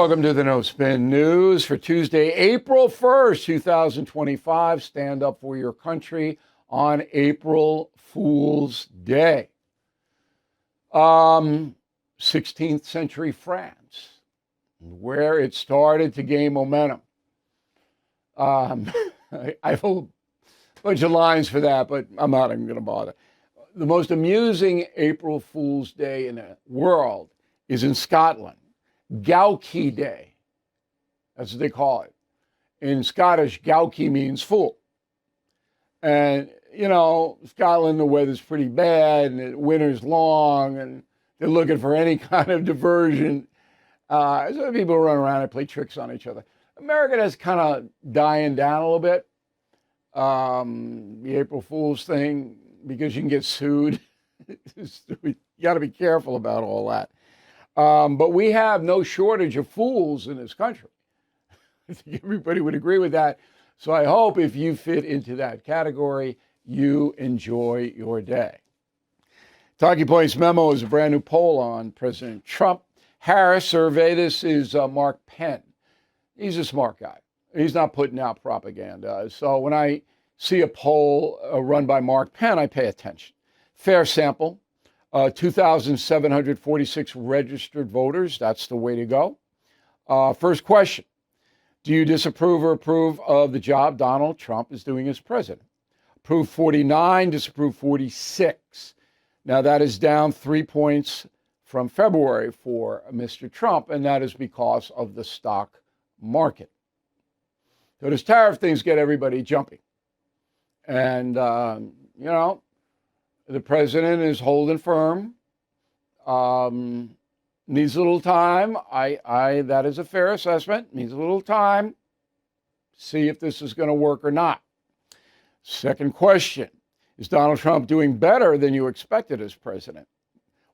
welcome to the No Spin News for Tuesday, April 1st, 2025. Stand up for your country on April Fool's Day. 16th century France, where it started to gain momentum. I have a bunch of lines for that, but I'm not even going to bother. The most amusing April Fool's Day in the world is in Scotland. Gowkie Day. That's what they call it. In Scottish, Gowkie means fool. And, you know, Scotland, the weather's pretty bad and the winter's long and they're looking for any kind of diversion. So people run around and play tricks on each other. America is kind of dying down a little bit. The April Fool's thing, because you can get sued. You got to be careful about all that. But we have no shortage of fools in this country. I think everybody would agree with that. So I hope if you fit into that category, you enjoy your day. Talking Points Memo is a brand new poll on President Trump. Harris survey. This is Mark Penn. He's a smart guy. He's not putting out propaganda. So when I see a poll run by Mark Penn, I pay attention. Fair sample. 2,746 registered voters. That's the way to go. First question. Do you disapprove or approve of the job Donald Trump is doing as president? Approve 49, disapprove 46. Now that is down 3 points from February for Mr. Trump, and that is because of the stock market. So this tariff things get everybody jumping. And, you know, the president is holding firm. Needs a little time. That is a fair assessment. Needs a little time. See if this is going to work or not. Second question. Is Donald Trump doing better than you expected as president?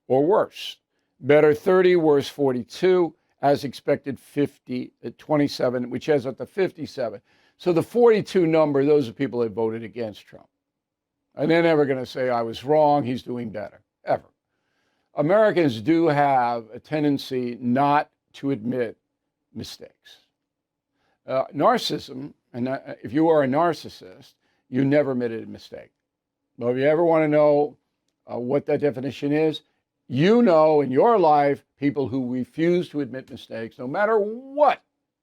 Or worse? Better 30, worse 42. As expected 50 at 27, which has up to 57. So the 42 number, those are people that voted against Trump. And they're never going to say, I was wrong, he's doing better, ever. Americans do have a tendency not to admit mistakes. Narcissism, and if you are a narcissist, you never admitted a mistake. Well, if you ever want to know what that definition is, you know in your life people who refuse to admit mistakes, no matter what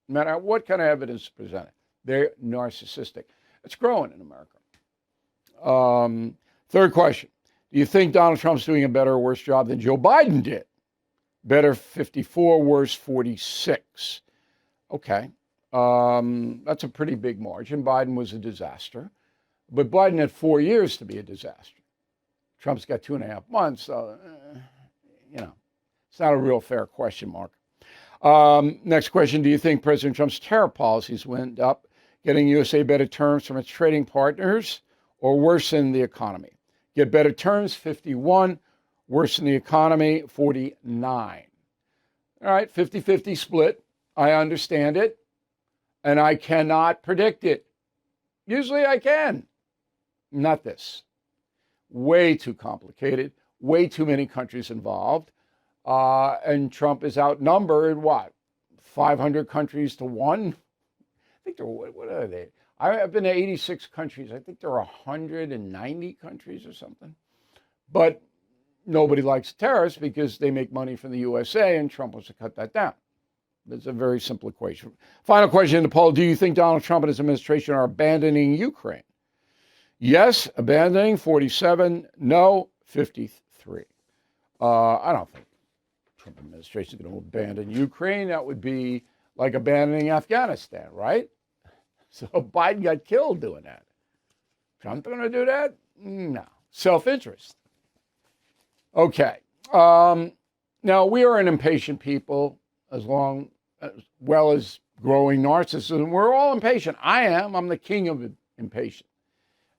kind of evidence is presented. They're narcissistic. It's growing in America. Third question. Do you think Donald Trump's doing a better or worse job than Joe Biden did? Better 54, worse 46. Okay. That's a pretty big margin. Biden was a disaster. But Biden had 4 years to be a disaster. Trump's got 2.5 months. So, you know, it's not a real fair question, Mark. Next question. Do you think President Trump's tariff policies went up, getting USA better terms from its trading partners, or worsen the economy? Get better terms, 51. Worsen the economy, 49. All right, 50-50 split. I understand it, and I cannot predict it. Usually I can. Not this. Way too complicated. Way too many countries involved. And Trump is outnumbered, what, 500 countries to 1? I think they're, what are they? I've been to 86 countries. I think there are 190 countries or something. But nobody likes tariffs because they make money from the USA, and Trump wants to cut that down. That's a very simple equation. Final question in the poll. Do you think Donald Trump and his administration are abandoning Ukraine? Yes, abandoning, 47. No, 53. I don't think Trump administration is going to abandon Ukraine. That would be like abandoning Afghanistan, right? So Biden got killed doing that. Trump going to do that? No. Self-interest. Okay. Now, we are an impatient people as well as growing narcissism. We're all impatient. I am. I'm the king of impatient.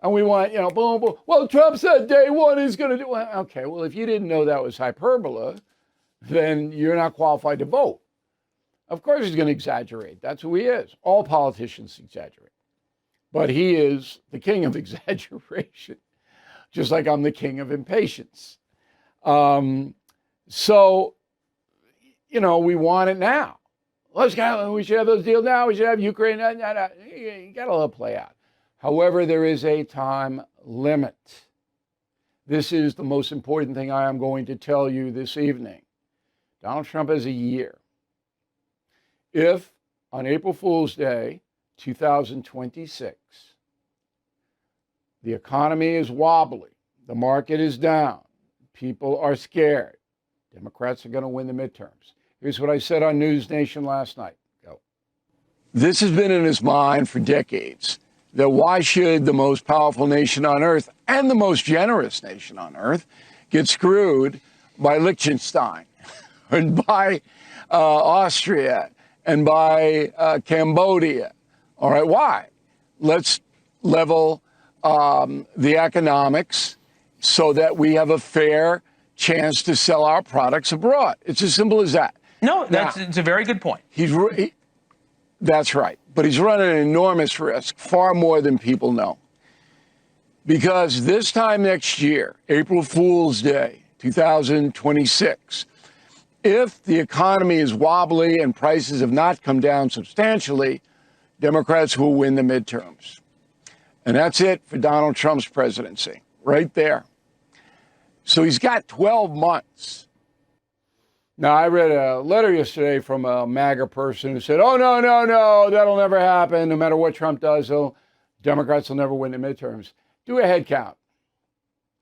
And we want, you know, boom, boom. Well, Trump said day one he's going to do. Well, okay, well, if you didn't know that was hyperbole, then you're not qualified to vote. Of course he's going to exaggerate. That's who he is. All politicians exaggerate. But he is the king of exaggeration, just like I'm the king of impatience. So, you know, we want it now. We should have those deals now. We should have Ukraine. No. You got to let it play out. However, there is a time limit. This is the most important thing I am going to tell you this evening. Donald Trump has a year. If on April Fool's Day, 2026, the economy is wobbly, the market is down, people are scared, Democrats are going to win the midterms. Here's what I said on News Nation last night. Go. This has been in his mind for decades, that why should the most powerful nation on earth and the most generous nation on earth get screwed by Liechtenstein and by Austria and by Cambodia? All right, why? Let's level the economics so that we have a fair chance to sell our products abroad. It's as simple as that. No, it's a very good point. That's right. But he's running an enormous risk, far more than people know. Because this time next year, April Fool's Day, 2026, if the economy is wobbly and prices have not come down substantially, Democrats will win the midterms. And that's it for Donald Trump's presidency, right there. So he's got 12 months. Now, I read a letter yesterday from a MAGA person who said, oh, no, that'll never happen. No matter what Trump does, Democrats will never win the midterms. Do a head count.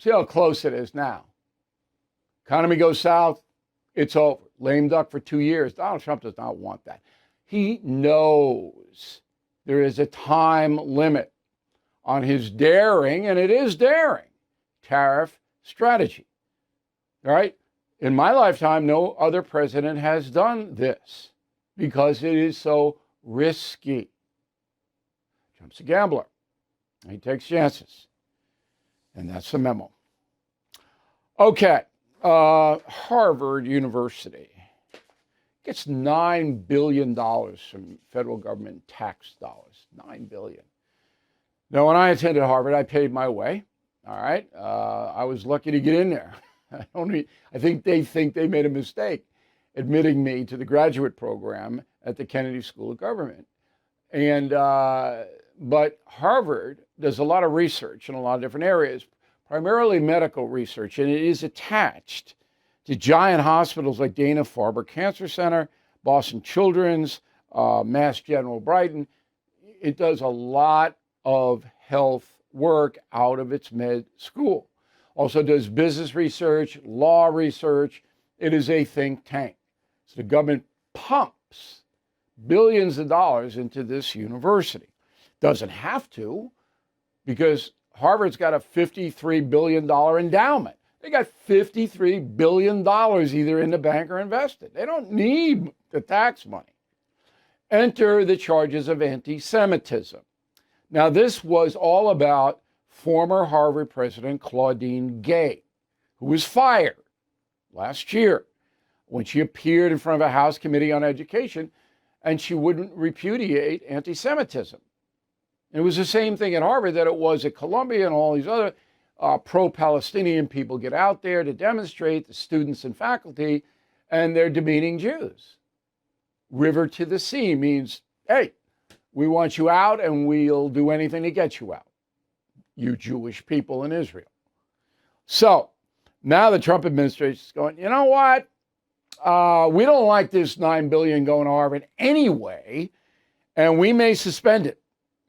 See how close it is now. Economy goes south, it's over. Lame duck for 2 years. Donald Trump does not want that. He knows there is a time limit on his daring, and it is daring, tariff strategy. All right? In my lifetime, no other president has done this because it is so risky. Trump's a gambler. He takes chances. And that's the memo. Okay. Harvard University gets $9 billion from federal government tax dollars. $9 billion. Now, when I attended Harvard, I paid my way. All right. I was lucky to get in there. I think they made a mistake admitting me to the graduate program at the Kennedy School of Government. And but Harvard does a lot of research in a lot of different areas, primarily medical research, and it is attached to giant hospitals like Dana-Farber Cancer Center, Boston Children's, Mass General Brighton. It does a lot of health work out of its med school. Also does business research, law research. It is a think tank. So the government pumps billions of dollars into this university. Doesn't have to, because Harvard's got a $53 billion endowment. They got $53 billion either in the bank or invested. They don't need the tax money. Enter the charges of anti-Semitism. Now, this was all about former Harvard president Claudine Gay, who was fired last year when she appeared in front of a House Committee on Education and she wouldn't repudiate anti-Semitism. It was the same thing at Harvard that it was at Columbia and all these other pro-Palestinian people get out there to demonstrate, the students and faculty, and they're demeaning Jews. River to the sea means, hey, we want you out and we'll do anything to get you out, you Jewish people in Israel. So now the Trump administration is going, you know what? We don't like this $9 billion going to Harvard anyway, and we may suspend it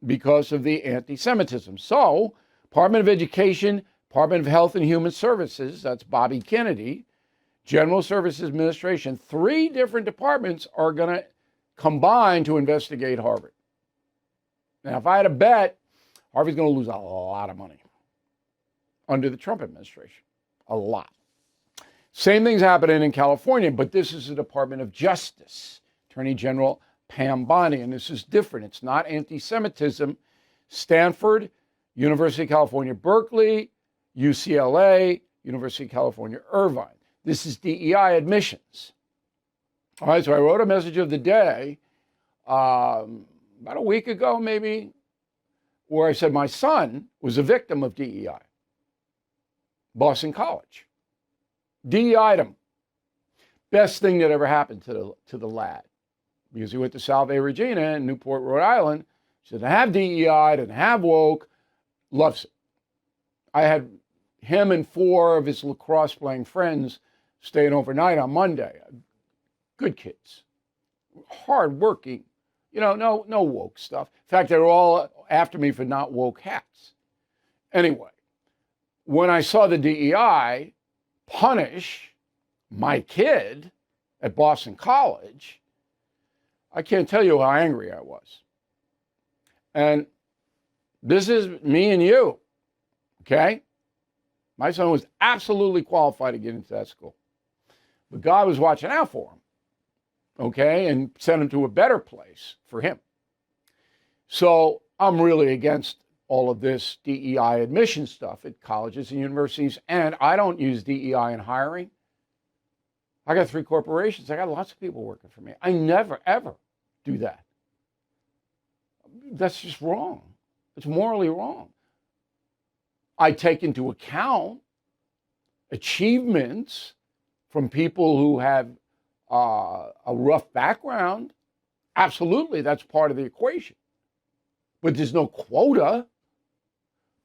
because of the anti-Semitism. So Department of Education, Department of Health and Human Services, that's Bobby Kennedy, General Services Administration, 3 different departments are going to combine to investigate Harvard. Now, if I had a bet, Harvard's going to lose a lot of money under the Trump administration. A lot. Same thing's happening in California, but this is the Department of Justice, Attorney General Pam Bondi, and this is different. It's not anti-Semitism. Stanford, University of California, Berkeley, UCLA, University of California, Irvine. This is DEI admissions. All right, so I wrote a message of the day about a week ago, maybe, where I said my son was a victim of DEI. Boston College. DEI'd him. Best thing that ever happened to the lad. because he went to Salve Regina in Newport, Rhode Island. He doesn't have DEI, doesn't have woke, loves it. I had him and 4 of his lacrosse playing friends staying overnight on Monday. Good kids, hardworking, no woke stuff. In fact, they were all after me for not woke hats. Anyway, when I saw the DEI punish my kid at Boston College, I can't tell you how angry I was. And this is me and you, okay? My son was absolutely qualified to get into that school. But God was watching out for him, okay, and sent him to a better place for him. So I'm really against all of this DEI admission stuff at colleges and universities, and I don't use DEI in hiring. I got 3 corporations. I got lots of people working for me. I never, ever do that. That's just wrong. It's morally wrong. I take into account achievements from people who have a rough background. Absolutely, that's part of the equation. But there's no quota.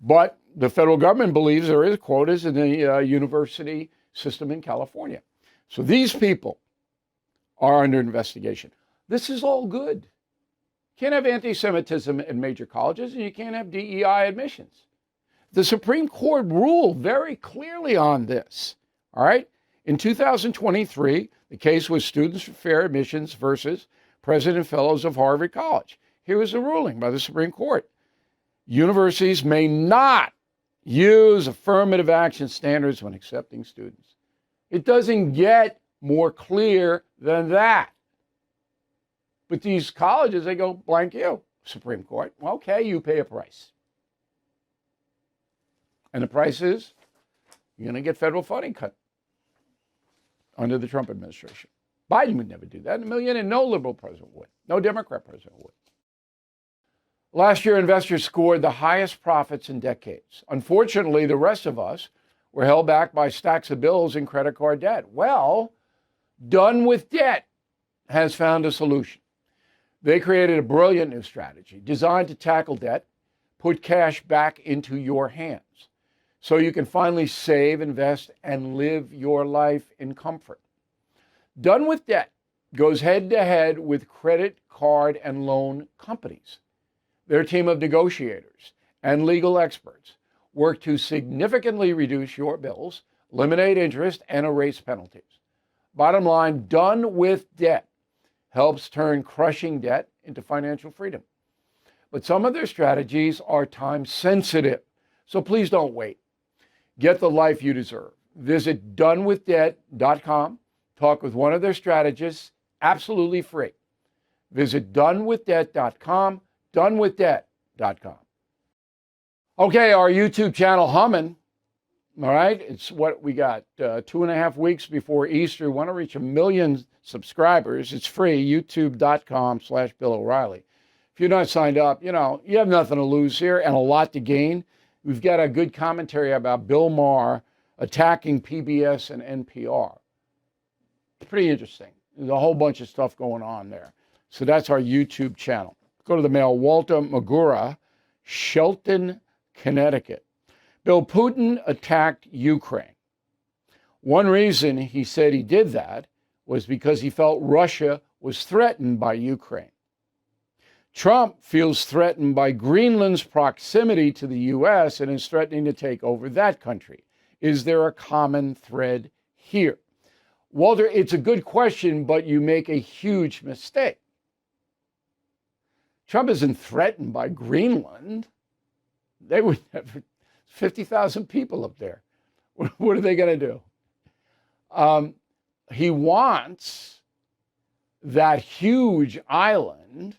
But the federal government believes there is quotas in the university system in California. So these people are under investigation. This is all good. You can't have anti-Semitism in major colleges, and you can't have DEI admissions. The Supreme Court ruled very clearly on this, all right? In 2023, the case was Students for Fair Admissions versus President Fellows of Harvard College. Here was the ruling by the Supreme Court. Universities may not use affirmative action standards when accepting students. It doesn't get more clear than that. But these colleges, they go, blank you, Supreme Court. Well, okay, you pay a price. And the price is you're going to get federal funding cut under the Trump administration. Biden would never do that. And no liberal president would. No Democrat president would. Last year, investors scored the highest profits in decades. Unfortunately, the rest of us were held back by stacks of bills and credit card debt. Well, Done with Debt has found a solution. They created a brilliant new strategy designed to tackle debt, put cash back into your hands, so you can finally save, invest, and live your life in comfort. Done with Debt goes head-to-head with credit card and loan companies. Their team of negotiators and legal experts work to significantly reduce your bills, eliminate interest, and erase penalties. Bottom line, Done with Debt helps turn crushing debt into financial freedom. But some of their strategies are time sensitive, so please don't wait. Get the life you deserve. Visit donewithdebt.com. Talk with one of their strategists, absolutely free. Visit donewithdebt.com, donewithdebt.com. Okay, our YouTube channel humming. All right, it's what we got 2.5 weeks before Easter. We want to reach 1 million subscribers. It's free, youtube.com/Bill O'Reilly. If you're not signed up, you have nothing to lose here and a lot to gain. We've got a good commentary about Bill Maher attacking PBS and NPR. Pretty interesting. There's a whole bunch of stuff going on there. So that's our YouTube channel. Go to the mail. Walter Magura, Shelton, Connecticut. Bill, Putin attacked Ukraine. One reason he said he did that was because he felt Russia was threatened by Ukraine. Trump feels threatened by Greenland's proximity to the U.S. and is threatening to take over that country. Is there a common thread here? Walter, it's a good question, but you make a huge mistake. Trump isn't threatened by Greenland. They would have 50,000 people up there. What are they going to do? He wants that huge island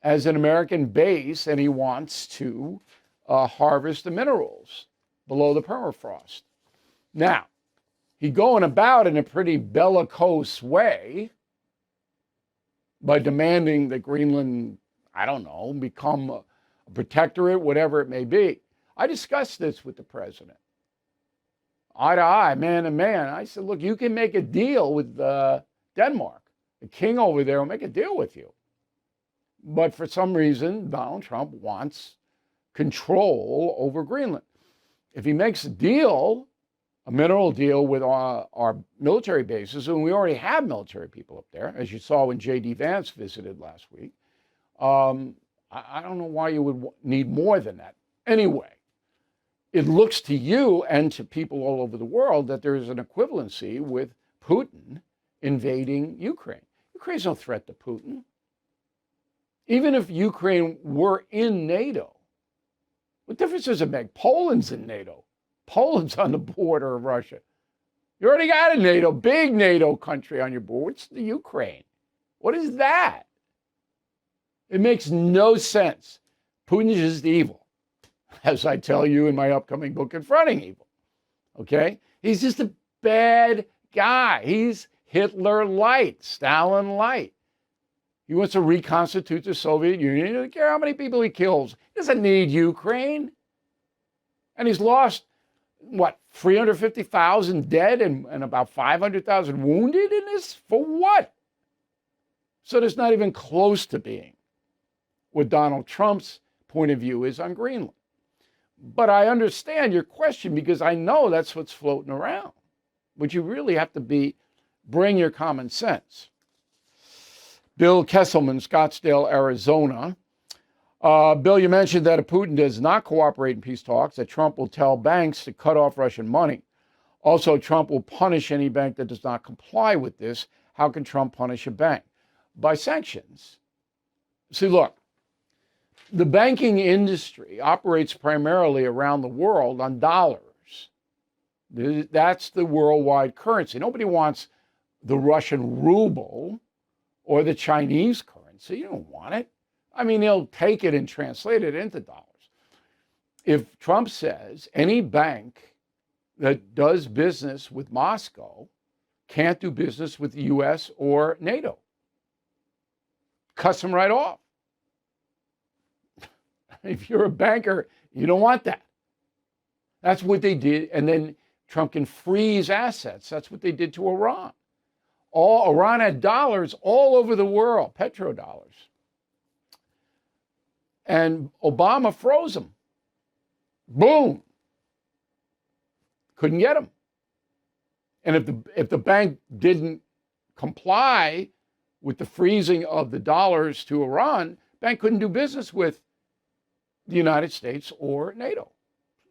as an American base, and he wants to harvest the minerals below the permafrost. Now, he's going about in a pretty bellicose way by demanding that Greenland, become a protectorate, whatever it may be. I discussed this with the president. Eye to eye, man to man. I said, look, you can make a deal with Denmark The king over there will make a deal with you. But for some reason, Donald Trump wants control over Greenland. If he makes a deal, a mineral deal with our military bases, and we already have military people up there, as you saw when J.D. Vance visited last week, I don't know why you would need more than that. Anyway, it looks to you and to people all over the world that there is an equivalency with Putin invading Ukraine. Ukraine's no threat to Putin. Even if Ukraine were in NATO, what difference does it make? Poland's in NATO. Poland's on the border of Russia. You already got a NATO, big NATO country on your border. What's the Ukraine? What is that? It makes no sense. Putin is just evil, as I tell you in my upcoming book, Confronting Evil. Okay? He's just a bad guy. He's Hitler light, Stalin light. He wants to reconstitute the Soviet Union. He doesn't care how many people he kills. He doesn't need Ukraine. And he's lost, 350,000 dead and about 500,000 wounded in this? For what? So that's not even close to being what Donald Trump's point of view is on Greenland. But I understand your question because I know that's what's floating around. But you really have to bring your common sense. Bill Kesselman, Scottsdale, Arizona. Bill, you mentioned that if Putin does not cooperate in peace talks, that Trump will tell banks to cut off Russian money. Also, Trump will punish any bank that does not comply with this. How can Trump punish a bank? By sanctions. See, look, the banking industry operates primarily around the world on dollars. That's the worldwide currency. Nobody wants the Russian ruble or the Chinese currency. You don't want it. I mean, they'll take it and translate it into dollars. If Trump says any bank that does business with Moscow can't do business with the U.S. or NATO, cuts them right off. If you're a banker, you don't want that. That's what they did. And then Trump can freeze assets. That's what they did to Iran. Iran had dollars all over the world, petrodollars. And Obama froze them. Boom. Couldn't get them. And if the bank didn't comply with the freezing of the dollars to Iran, bank couldn't do business with the United States or NATO.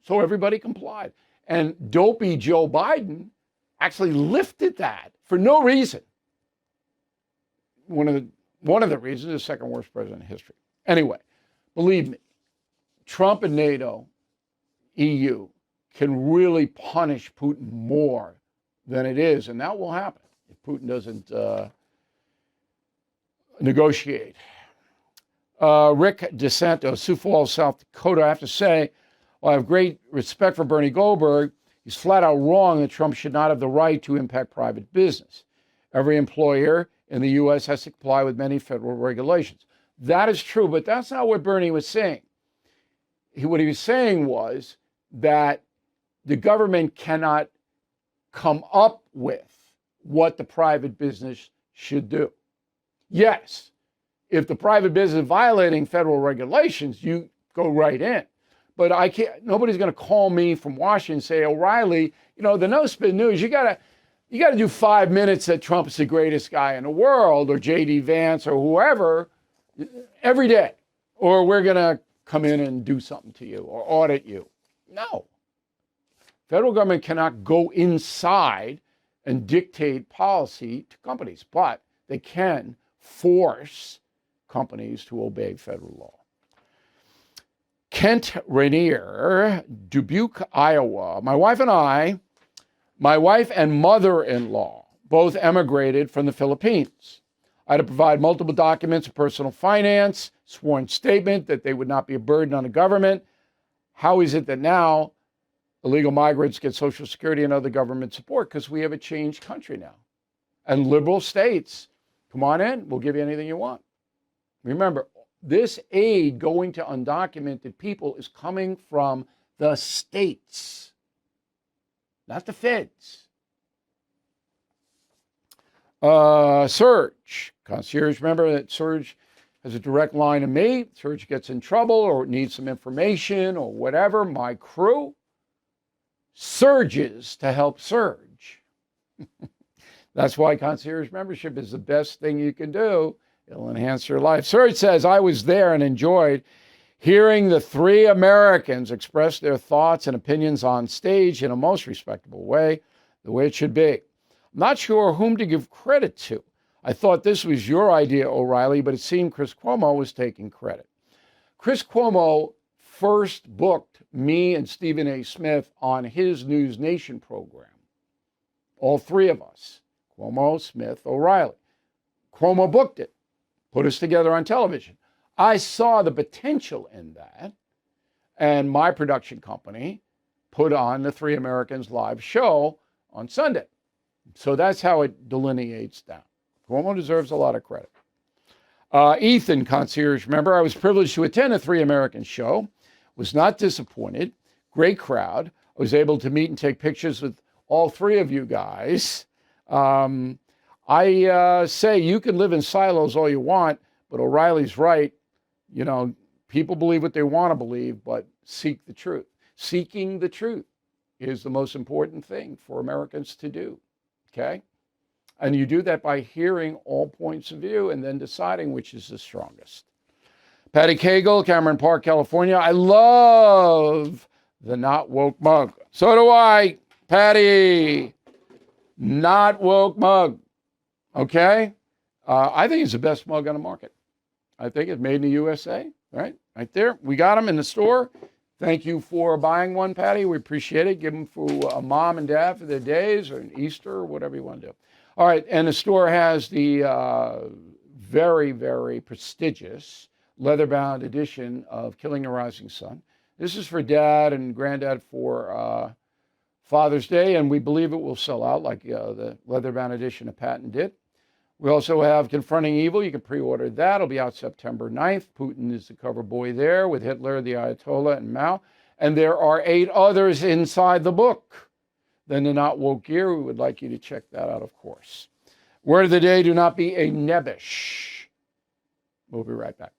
So everybody complied. And dopey Joe Biden actually lifted that for no reason. One of the reasons is the second worst president in history. Anyway, believe me, Trump and NATO, EU, can really punish Putin more than it is, and that will happen if Putin doesn't negotiate. Rick DeSanto, Sioux Falls, South Dakota. I have to say, I have great respect for Bernie Goldberg. He's flat out wrong that Trump should not have the right to impact private business. Every employer in the U.S. has to comply with many federal regulations. That is true, but that's not what Bernie was saying. What he was saying was that the government cannot come up with what the private business should do. Yes, if the private business is violating federal regulations, you go right in. But I can't. Nobody's going to call me from Washington and say, O'Reilly, the no spin news. You got to do 5 minutes that Trump's the greatest guy in the world, or J.D. Vance, or whoever, every day, or we're going to come in and do something to you or audit you. No, federal government cannot go inside and dictate policy to companies, but they can force companies to obey federal law. Kent Rainier, Dubuque, Iowa. My wife and mother-in-law both emigrated from the Philippines. I had to provide multiple documents of personal finance, sworn statement that they would not be a burden on the government. How is it that now illegal migrants get Social Security and other government support? Because we have a changed country now. And liberal states, come on in, we'll give you anything you want. Remember, this aid going to undocumented people is coming from the states, not the feds. Serge, concierge, remember that Serge has a direct line to me. Serge gets in trouble or needs some information or whatever. My crew surges to help Serge. That's why concierge membership is the best thing you can do. It'll enhance your life. Serge says, I was there and enjoyed hearing the three Americans express their thoughts and opinions on stage in a most respectable way, the way it should be. I'm not sure whom to give credit to. I thought this was your idea, O'Reilly, but it seemed Chris Cuomo was taking credit. Chris Cuomo first booked me and Stephen A. Smith on his News Nation program. All three of us, Cuomo, Smith, O'Reilly. Cuomo booked it, put us together on television. I saw the potential in that, and my production company put on the Three Americans live show on Sunday. So that's how it delineates down. Cuomo deserves a lot of credit. Ethan, concierge member, I was privileged to attend a Three Americans show, was not disappointed, great crowd. I was able to meet and take pictures with all three of you guys. I say you can live in silos all you want, but O'Reilly's right. You know, people believe what they want to believe, but seek the truth. Seeking the truth is the most important thing for Americans to do, okay? And you do that by hearing all points of view and then deciding which is the strongest. Patty Cagle, Cameron Park, California. I love the Not Woke mug. So do I, Patty. Not Woke mug, okay? I think it's the best mug on the market. I think it's made in the USA, right? Right there. We got them in the store. Thank you for buying one, Patty. We appreciate it. Give them for a mom and dad for their days or an Easter or whatever you want to do. All right, and the store has the very, very prestigious leather-bound edition of Killing the Rising Sun. This is for dad and granddad for Father's Day, and we believe it will sell out like the leather-bound edition of Patton did. We also have Confronting Evil. You can pre-order that. It'll be out September 9th. Putin is the cover boy there with Hitler, the Ayatollah, and Mao. And there are 8 others inside the book. Then the Not Woke gear, we would like you to check that out, of course. Word of the day, do not be a nebbish. We'll be right back.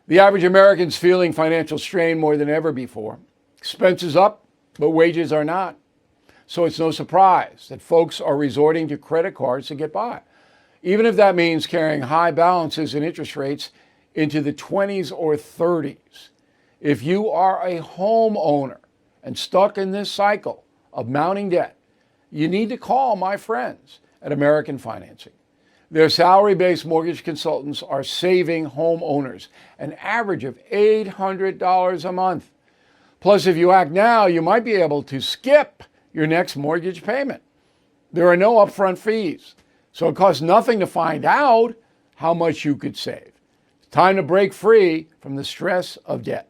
The average American's feeling financial strain more than ever before. Expenses up, but wages are not. So it's no surprise that folks are resorting to credit cards to get by, even if that means carrying high balances and interest rates into the 20s or 30s. If you are a homeowner and stuck in this cycle of mounting debt, you need to call my friends at American Financing. Their salary-based mortgage consultants are saving homeowners an average of $800 a month. Plus, if you act now, you might be able to skip your next mortgage payment. There are no upfront fees, so it costs nothing to find out how much you could save. It's time to break free from the stress of debt.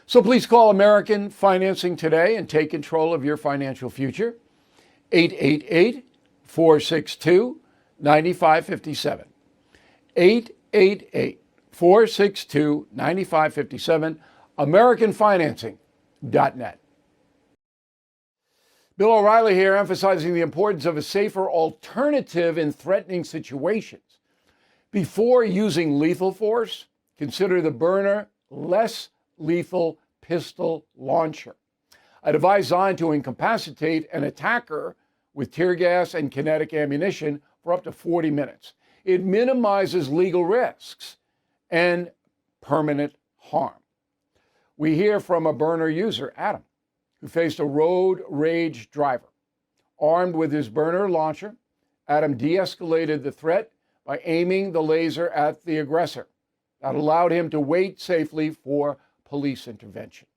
So please call American Financing today and take control of your financial future. 888-462-9557. 888-462-9557. AmericanFinancing.net. Bill O'Reilly here, emphasizing the importance of a safer alternative in threatening situations. Before using lethal force, consider the Byrna less lethal pistol launcher, a device designed to incapacitate an attacker with tear gas and kinetic ammunition for up to 40 minutes. It minimizes legal risks and permanent harm. We hear from a Byrna user, Adam, who faced a road rage driver. Armed with his Byrna launcher, Adam de-escalated the threat by aiming the laser at the aggressor. That allowed him to wait safely for police intervention.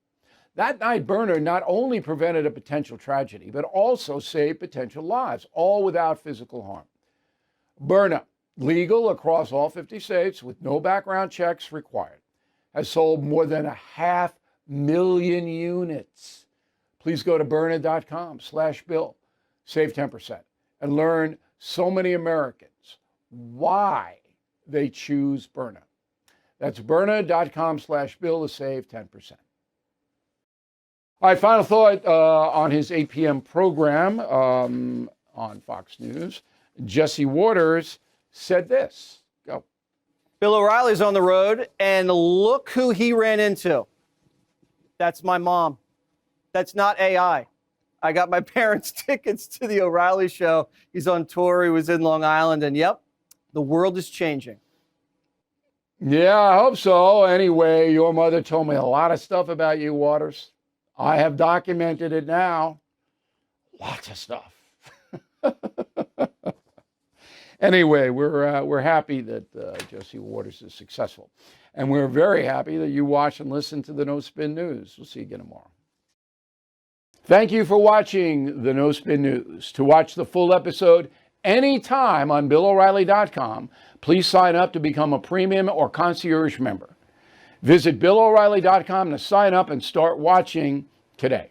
That night, Byrna not only prevented a potential tragedy, but also saved potential lives, all without physical harm. Byrna, legal across all 50 states with no background checks required, has sold more than 500,000 units. Please go to Byrna.com/Bill, save 10%, and learn so many Americans why they choose Byrna. That's Byrna.com/Bill to save 10%. All right, final thought on his 8 p.m. program on Fox News. Jesse Waters said this. Go. Bill O'Reilly's on the road, and look who he ran into. That's my mom. That's not AI. I got my parents' tickets to the O'Reilly show. He's on tour. He was in Long Island, and yep, the world is changing. Yeah, I hope so. Anyway, your mother told me a lot of stuff about you, Waters. I have documented it now. Lots of stuff. Anyway, we're happy that Jesse Waters is successful. And we're very happy that you watch and listen to the No Spin News. We'll see you again tomorrow. Thank you for watching the No Spin News. To watch the full episode anytime on BillO'Reilly.com, please sign up to become a premium or concierge member. Visit BillO'Reilly.com to sign up and start watching today.